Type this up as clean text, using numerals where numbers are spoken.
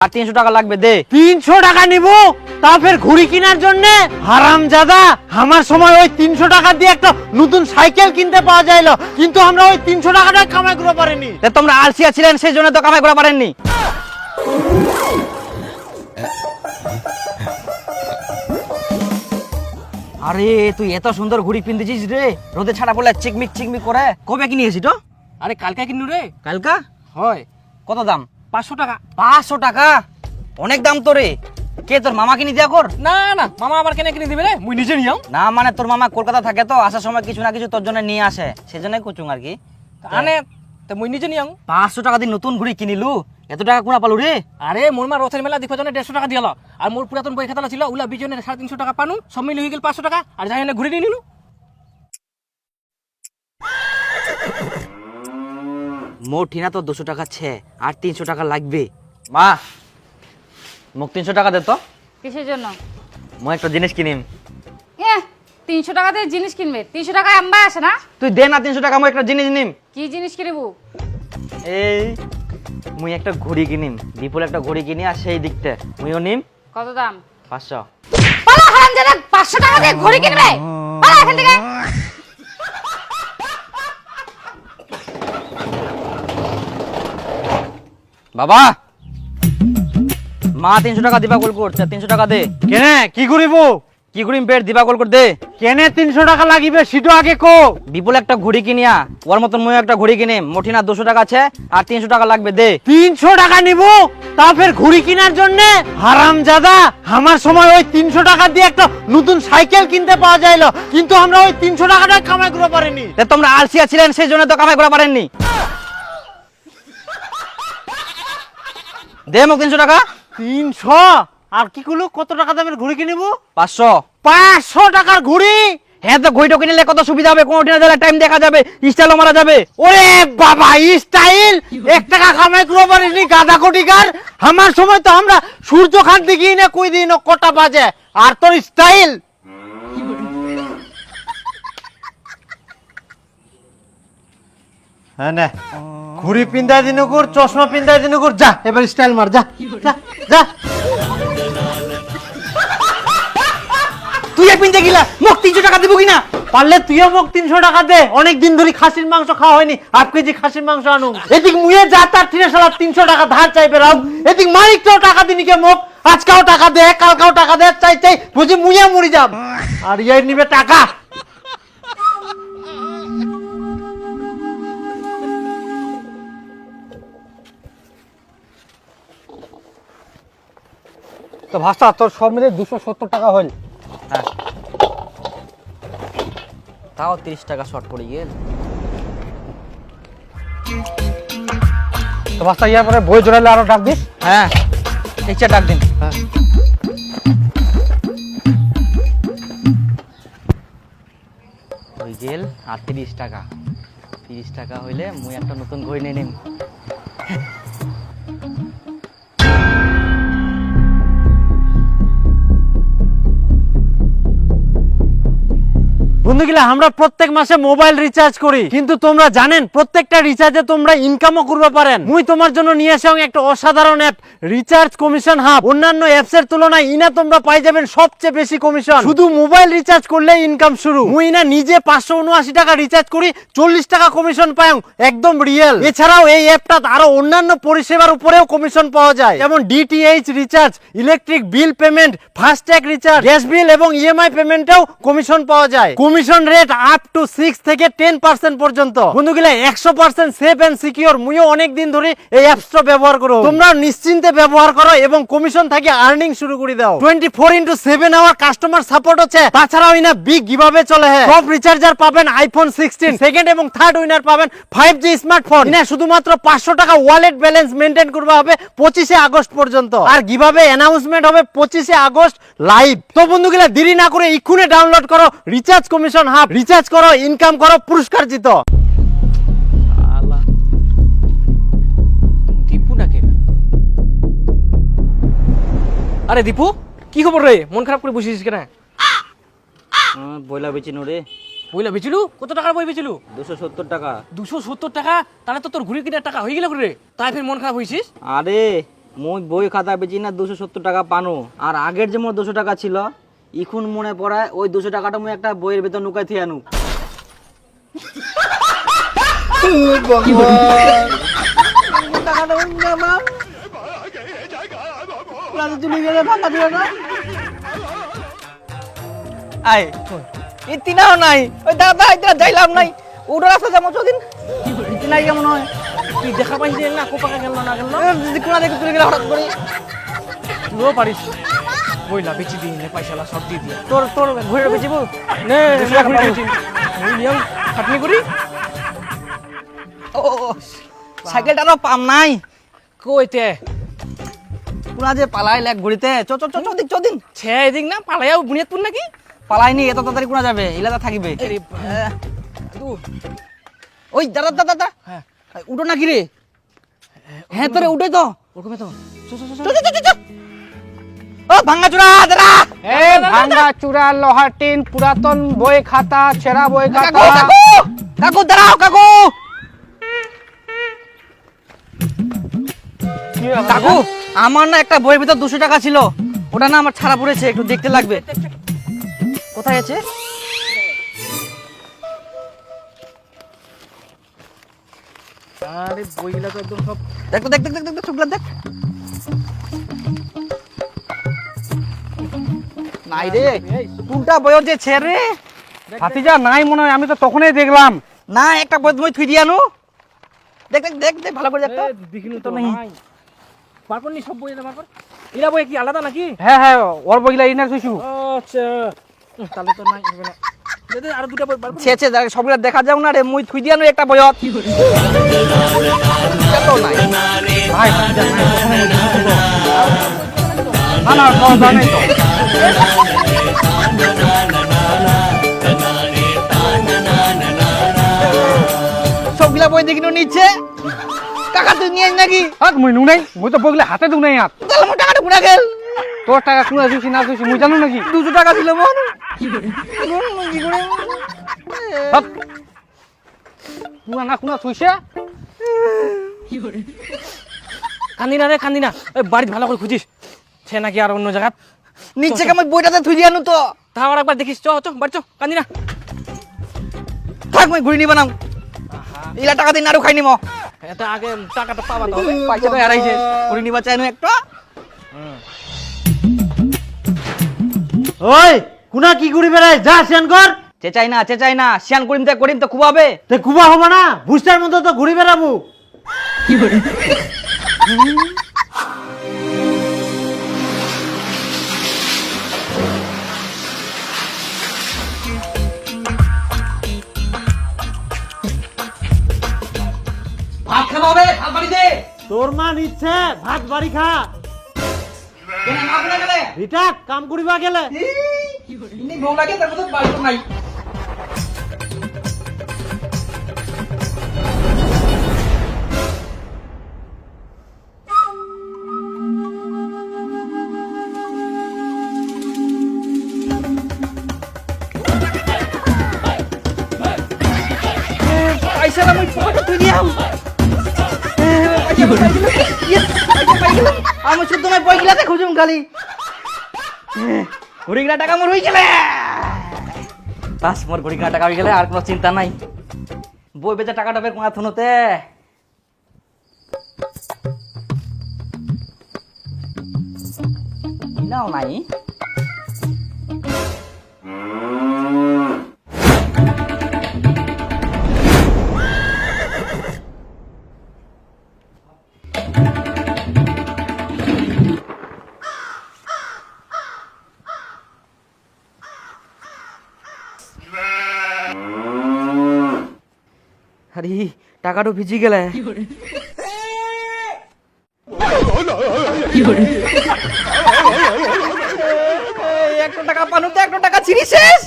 আর 300 টাকা লাগবে দে। 300 টাকা নিব তা ফের ঘুড়ি কেনার জন্য? হারামজাদা, আমার সময় ওই 300 টাকা দিয়ে একটা নতুন সাইকেল কিনতে পাওয়া যাইলো, কিন্তু আমরা ওই 300 টাকাটা কামাই করতে পারিনি। তোমরা আলসিয়া ছিলেন, সেই জন্য তো কামাই করা পারেননি। আরে তুই এত সুন্দর ঘুড়ি পিনতেছিস রে, রোদে ছাড়া পড়লে চিকমিক চিকমিক করে। কবে কিনেছিস তো? আরে কালকে কিনু রে। কালকা? হয়। কত দাম? 500 টাকা। 500 টাকা? অনেক দাম তো রে। কে তোর মামা কিনে দিয়া কর? না না, মামা আবার কেন কিনে দিবে রে? মুই নিজে নিয়াম। না মানে তোর মামা কলকাতা থাকে তো, আসার সময় কিছু না কিছু তোর জন্য নিয়ে আসে, সেজন্যই কুচুং আর কি। আনে তো মুই নিজে নিয়াম। 500 টাকা দিয়ে নতুন ঘুড়ি কিনিলু, এত টাকা কোনা পালু রে? আরে মোর মা রথের মেলা দেখো জন্য 150 টাকা দিয়াল, আর মোর পুরাতন বই খাতা ছিল ওলা বিজনে 350 টাকা পানু, সব মিলে হয়ে গেল 500 টাকা, আর যাই না ঘুরে নিয়ে নিলু। মোর ঠিনা তো 200 টাকা ছে, আর 300 টাকা লাগবে। মা মোক 300 টাকা দে তো, কিসের জন্য? মই একটা জিনিস কিনিম। 300 টাকা দিয়ে জিনিস কিনবে? 300 টাকায় আম্বা আসে না? তুই দে না 300 টাকা, মই একটা জিনিস নিম। কি জিনিস কিনবো? এই মুই একটা ঘড়ি কিনিম, বিপুল একটা ঘড়ি কিনি, আর সেই দিকতে মুইও নিম। কত দাম? 500। পালা হারামজাদা, 500 টাকা দিয়ে ঘড়ি কিনবে? পালা এখান থেকে। বাবা, মা 300 টাকা দিবা কল করছে, 300 টাকা দে। কেনে কি করিব? কি করিম পেট দিবা কল কর দে। কেনে 300 টাকা লাগিবে সেটা আগে কো। বিপুল একটা ঘড়ি কিনিয়া, ওর মতন মই একটা ঘড়ি কিনিম। মোটিনা 200 টাকা আছে, আর 300 টাকা লাগবে দে। 300 টাকা নিব তা ফের ঘুড়ি কেনার জন্য? হারামজাদা, আমার সময় ওই 300 টাকা দিয়ে একটা নতুন সাইকেল কিনতে পাওয়া যাইলো, কিন্তু আমরা ওই 300 টাকাটা কামাই করতে পারিনি। তোমরা আলসিয়া ছিলেন, সেই জন্য তো কামাই করা পারেননি। দে মোক 300 টাকা। 300? আর কি কইলো, কত টাকা দামের ঘুড়ি কিনিব? 500। 500 টাকার ঘুড়ি? হ্যাঁ, তো ঘড়িটা কিনলে কত সুবিধা হবে, কোন দিনে টাইম দেখা যাবে, স্টাইলও মারা যাবে। ওরে বাবা, স্টাইল 1 টাকা কামাই করতে পারিনি গাদা কোটিকার। আমার সময় তো আমরা সূর্য খান দেখি না কই দিন কটা বাজে, আর তোর স্টাইল। হ্যাঁ না, ঘুড়ি পিন্দাই দিন কর, চশমা পিন্দাই দিন কর, যা এবার স্টাইল মার, যা যা যা। তুই পিনতে গিলা, মোক 300 টাকা দিব কিনা? পারলে তুইও মোক 300 টাকা দে, অনেক দিন ধরে খাসির মাংস খাওয়া হয়নি, 1 কেজি খাসির মাংস আনু। এদিক মুয়ে যা তার ঠিনে শালা 300 টাকা ধার চাইবে রাও, এদিক মালিকটাও টাকা দিনি কে মোক, আজকাও টাকা দে, কালকাও টাকা দে, চাই চাই বুঝি মুয়ে মরি যাব, আর ইয়ে নিবে টাকা। তো ভাষা তোর সব মিলে 270 টাকা হইল। হ্যাঁ, তাও 30 টাকা শর্ট পড়ে গেল। তো ভাষা ইয়ার পরে বই জোড়ালে আরো ডাক দিস। হ্যাঁ, ঠিক ডাক দিন। হ্যাঁ। হয়ে গেল আর 30 টাকা। 30 টাকা হইলে মুই একটা নতুন ঘড়ি নিয়ে নিম। বন্ধুগুলা, আমরা প্রত্যেক মাসে মোবাইল রিচার্জ করি, কিন্তু তোমরা জানেন প্রত্যেকটা রিচার্জে তোমরা ইনকামও করতে পারেন। মুই তোমার জন্য নিয়ে আসি একটা অসাধারণ অ্যাপ, রিচার্জ কমিশন হাব। অন্যান্য অ্যাপস এর তুলনায় ইনা তোমরা পাই যাবেন সবচেয়ে বেশি কমিশন। শুধু মোবাইল রিচার্জ করলে ইনকাম শুরু। মুই না নিজে 579 টাকা রিচার্জ করি, 40 টাকা কমিশন পাই, একদম রিয়েল। এছাড়াও এই অ্যাপটা আরো অন্যান্য পরিষেবার উপরেও কমিশন পাওয়া যায়, যেমন DTH recharge, electric bill payment, FASTag recharge, gas bill এবং ইএমআই পেমেন্টেও কমিশন পাওয়া যায়। কমিশন রেট আপ টু 6 থেকে 10% পর্যন্ত। বন্ধুগুলা, 100% সেফ এন্ড সিকিউর। মুইও অনেক দিন ধরে এই অ্যাপসটা ব্যবহার করো, তোমরা নিশ্চিন্তে ব্যবহার করো এবং কমিশন থেকে আর্নিং শুরু করে দাও। 24/7 আওয়ার কাস্টমার সাপোর্ট আছে। তাছাড়াও ইনা বিগ গিভঅ্যাওয়ে চলে। টপ রিচার্জার পাবেন আইফোন 16, সেকেন্ড এবং থার্ড উইনার পাবেন 5G স্মার্টফোন। ইনা শুধুমাত্র 500 টাকা ওয়ালেট ব্যালেন্স মেইনটেইন করতে হবে 25 আগস্ট পর্যন্ত, আর গিভঅ্যাওয়ে অ্যানাউন্সমেন্ট হবে 25 আগস্ট লাইভ। তো বন্ধুগুলা, দেরি না করে এক্ষুনি ডাউনলোড করো রিচার্জ কমিশন হাব। রিচার্জ করো, ইনকাম করো, পুরস্কার জিতো। দীপু নাকি? আরে দীপু, কি খবর রে? মন খারাপ করে বসেছিস কেন? বইলা বেচি নো রে। বইলা বেচিলু? কত টাকার বই বেচিলু? 270 টাকা। 270 টাকা? তাহলে তো তোর ঘুরে কিনার টাকা হয়ে গেল রে, তাই ফের মন খারাপ হয়েছিস? আরে মুই বই খাতা বেচি না 270 টাকা পানো, আর আগের যে মোর 200 টাকা ছিল এখন মনে পড়ায় ওই 200 টাকাটা মুই একটা বইয়ের ভেতর নুকাই থিয়ে আনু। টাকাটা ওই আমার রাতে চলে গেলে ফাঁকা দিও না। আয় ইতিনাও নাই, ওই দাদা ইতিনা যাইলাম নাই, ওটা রাস্তা যাবো চদিন ইতিনাই কেমন হয় কি দেখা পাইছে না কোপাকা গেল না গেল কোনা দেখে চলে গেলে হঠাৎ করে। তুইও পারিস বইলা বেচি দিই নে পয়সালা সব দিয়ে দিয়ে তোর তোর ঘুরে বেচিব নে ওই নিয়ম খাটনি করি। ও সাইকেলটারও পাম নাই, কইতে কোনা যে পালাই লেক ঘুরিতে চ চ চ চদিন চদিন ছে এদিক না পালাইও বুনিয়াদপুর নাকি পালাইনি এত তাড়াতাড়ি কোনা যাবে, ইলাদা থাকিবে। আরে তু ওই দাদা দাদা দাদা হ্যাঁ উঠো নাকি রে? হ্যাঁ তোরে উঠে তো ওরকমে তো চ চ চ চ চ। ও ভাঙা চূড়া দাদা, এ ভাঙা চূড়া লোহার টিন পুরাতন বই খাতা ছেঁড়া বই কাকু কাকু কাকু দাঁড়াও কাকু। কাকু আমার না একটা বইয়ের ভিতর 200 টাকা ছিল, ওটা না আমার ছাড়া পড়েছে, একটু দেখতে লাগবে। কোথায় আছে? আরে বইগুলা তো একদম সব দেখ তো দেখ দেখ দেখ দেখ সবগুলা দেখ। নাই রে, কোনটা বইয়ের যে ছেড়ে ভাতিজা নাই মনে হয়, আমি তো তখনই দেখলাম। না একটা বই তুমি থুই দিয়ানো। দেখ দেখ দেখ দেখ ভালো করে দেখ তো। দেখিনি তো নাই পারপর নি সব বই বার কর। ইরা বই কি আলাদা নাকি? হ্যাঁ হ্যাঁ ওর বইগুলা ইনার কইছু। আচ্ছা তাহলে তো নাই হবে না। দে আর দুটো বই বার কর। ছে ছে দেখ সবগুলা দেখা যাও না রে, মুই থুই দিয়ানো একটা বইয়ত। এত নাই। ভাই ভাতিজা নাই না না তো জানাই তো। সবগুলা বই দেখিনো নিচ্ছে। কাকা তুই নিয়ে আয় নাকি? হাত মুই নু নাই, মুই তো বইগুলা হাতে দু নাই হাত। তাহলে মোর টাকাটা পুরা গেল। তোর টাকা কুনা দিছি না দিছি মুই জানো নাকি? 200 টাকা ছিল মোর। কি করে? হাত কুনা না কুনা থইছে। কান্দি না রে কান্দি না, ওই বাড়িতে ভালো করে খুঁজিস সে নাকি আর অন্য জায়গা। নিচ্ছে কেমন বইটাতে থুই দিয়ানো তো। তাও আর একবার দেখিস চ চ বাড়ি চ কান্দি না। থাক মই ঘুরি নিব নাও। ইলা টাকা দিন আরো খাই নিব। এটা আগে টাকাটা পাবা তো হবে। পয়সা তো হারাইছে, ঘুরি নিবা চাইনো একটা। ওই কুনা কি করি বেড়াই যা সেন কর। চেচাই না শিয়ান করিম তো খুব হবে। তে কুবা হবা না, বুস্টার মতো তো ঘুরি বেড়াবো। ভাত খাওয়া হবে, ভাত বাড়ি দে। তোর মা নিচ্ছে ভাত বাড়ি খা। কেন না বলে গেলে? রিটা কাম করিবা গেলে। ইনি বউ লাগে তার মতো বাড়ি তো নাই। পয়সা না মই পকেটে তুই দিয়াম। আমি শুধু তোমার বই গিলাতে খুঁজুম খালি। ঘুরি গিলা টাকা মোর হয়ে গেলে বাস, মোর ঘুরি গিলা টাকা হয়ে গেলে আর কোনো চিন্তা নাই। বই বেচা টাকাটা বের কোনা থুনোতে নাও নাই। আরে টাকাটা ভিজি গেলে। একটা টাকা পানুতে একটা টাকা ছিড়ি শেষ।